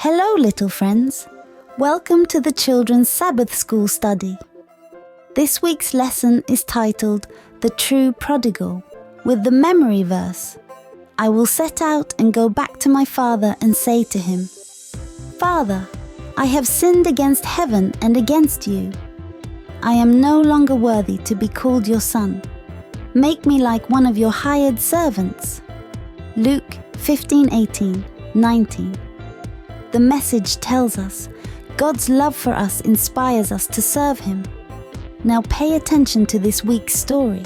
Hello, little friends. Welcome to the Children's Sabbath School study. This week's lesson is titled The True Prodigal, with the memory verse. I will set out and go back to my father and say to him, Father, I have sinned against heaven and against you. I am no longer worthy to be called your son. Make me like one of your hired servants. Luke 15:18-19. The message tells us God's love for us inspires us to serve Him. Now pay attention to this week's story.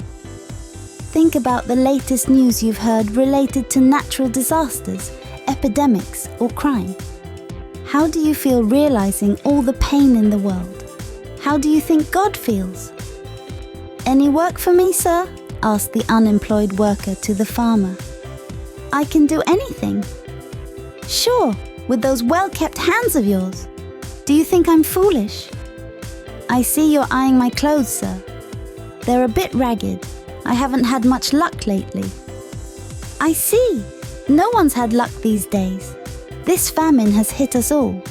Think about the latest news you've heard related to natural disasters, epidemics, or crime. How do you feel realizing all the pain in the world? How do you think God feels? Any work for me, sir? Asked the unemployed worker to the farmer. I can do anything. Sure, with those well-kept hands of yours. Do you think I'm foolish? I see you're eyeing my clothes, sir. They're a bit ragged. I haven't had much luck lately. I see. No one's had luck these days. This famine has hit us all.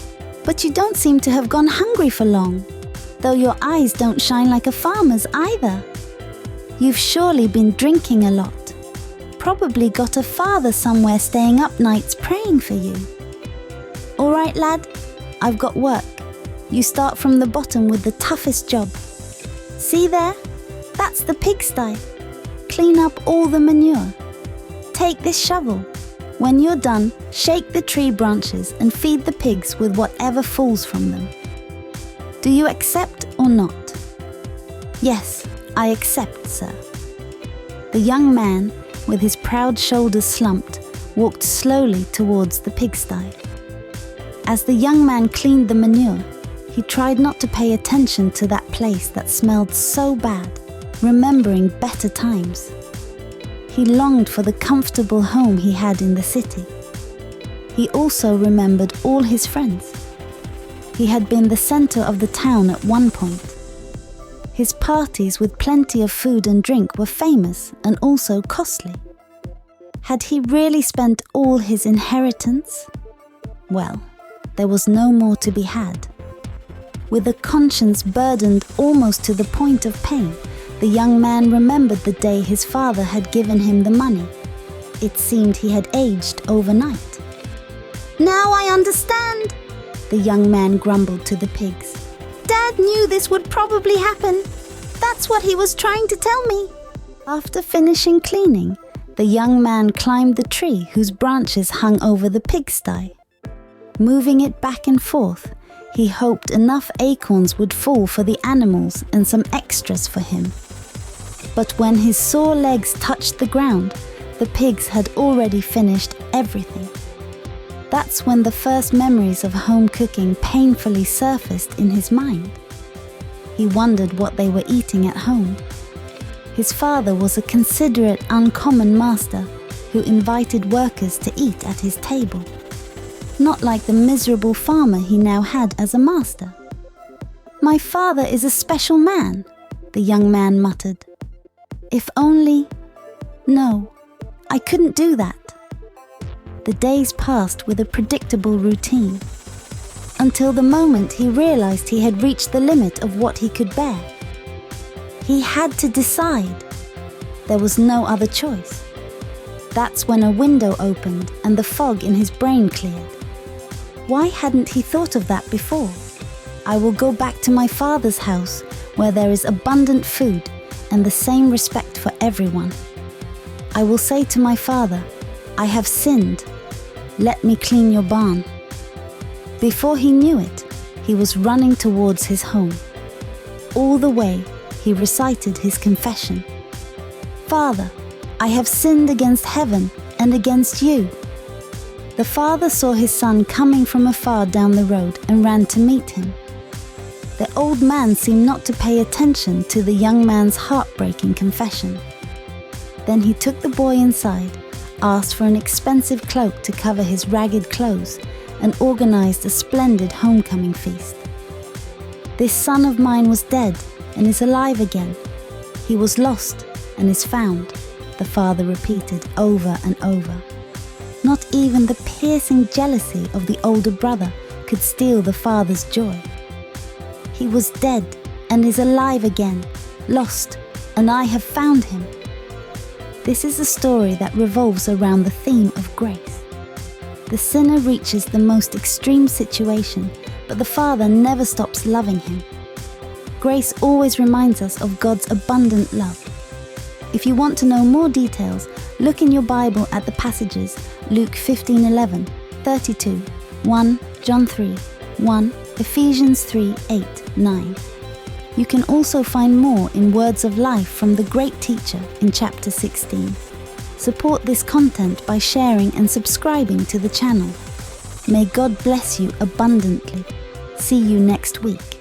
But you don't seem to have gone hungry for long, though your eyes don't shine like a farmer's either. You've surely been drinking a lot. Probably got a father somewhere staying up nights praying for you. All right, lad, I've got work. You start from the bottom with the toughest job. See there? That's the pigsty. Clean up all the manure. Take this shovel. When you're done, shake the tree branches and feed the pigs with whatever falls from them. Do you accept or not? Yes, I accept, sir. The young man, with his proud shoulders slumped, walked slowly towards the pigsty. As the young man cleaned the manure, he tried not to pay attention to that place that smelled so bad, remembering better times. He longed for the comfortable home he had in the city. He also remembered all his friends. He had been the center of the town at one point. His parties with plenty of food and drink were famous and also costly. Had he really spent all his inheritance? Well, there was no more to be had. With a conscience burdened almost to the point of pain, the young man remembered the day his father had given him the money. It seemed he had aged overnight. Now I understand, the young man grumbled to the pigs. Dad knew this would probably happen. That's what he was trying to tell me. After finishing cleaning, the young man climbed the tree whose branches hung over the pigsty. Moving it back and forth, he hoped enough acorns would fall for the animals and some extras for him. But when his sore legs touched the ground, the pigs had already finished everything. That's when the first memories of home cooking painfully surfaced in his mind. He wondered what they were eating at home. His father was a considerate, uncommon master who invited workers to eat at his table. Not like the miserable farmer he now had as a master. My father is a special man, the young man muttered. If only... No, I couldn't do that. The days passed with a predictable routine, until the moment he realized he had reached the limit of what he could bear. He had to decide. There was no other choice. That's when a window opened and the fog in his brain cleared. Why hadn't he thought of that before? I will go back to my father's house where there is abundant food and the same respect for everyone. I will say to my father, I have sinned. Let me clean your barn. Before he knew it, he was running towards his home. All the way, he recited his confession. Father, I have sinned against heaven and against you. The father saw his son coming from afar down the road and ran to meet him. The old man seemed not to pay attention to the young man's heartbreaking confession. Then he took the boy inside, asked for an expensive cloak to cover his ragged clothes, and organized a splendid homecoming feast. This son of mine was dead and is alive again. He was lost and is found, the father repeated over and over. Not even the piercing jealousy of the older brother could steal the father's joy. He was dead and is alive again, lost, and I have found him. This is a story that revolves around the theme of grace. The sinner reaches the most extreme situation, but the Father never stops loving him. Grace always reminds us of God's abundant love. If you want to know more details, look in your Bible at the passages Luke 15:11, 32, 1 John 3, 1 Ephesians 3, 8, 9. You can also find more in Words of Life from the Great Teacher in chapter 16. Support this content by sharing and subscribing to the channel. May God bless you abundantly. See you next week.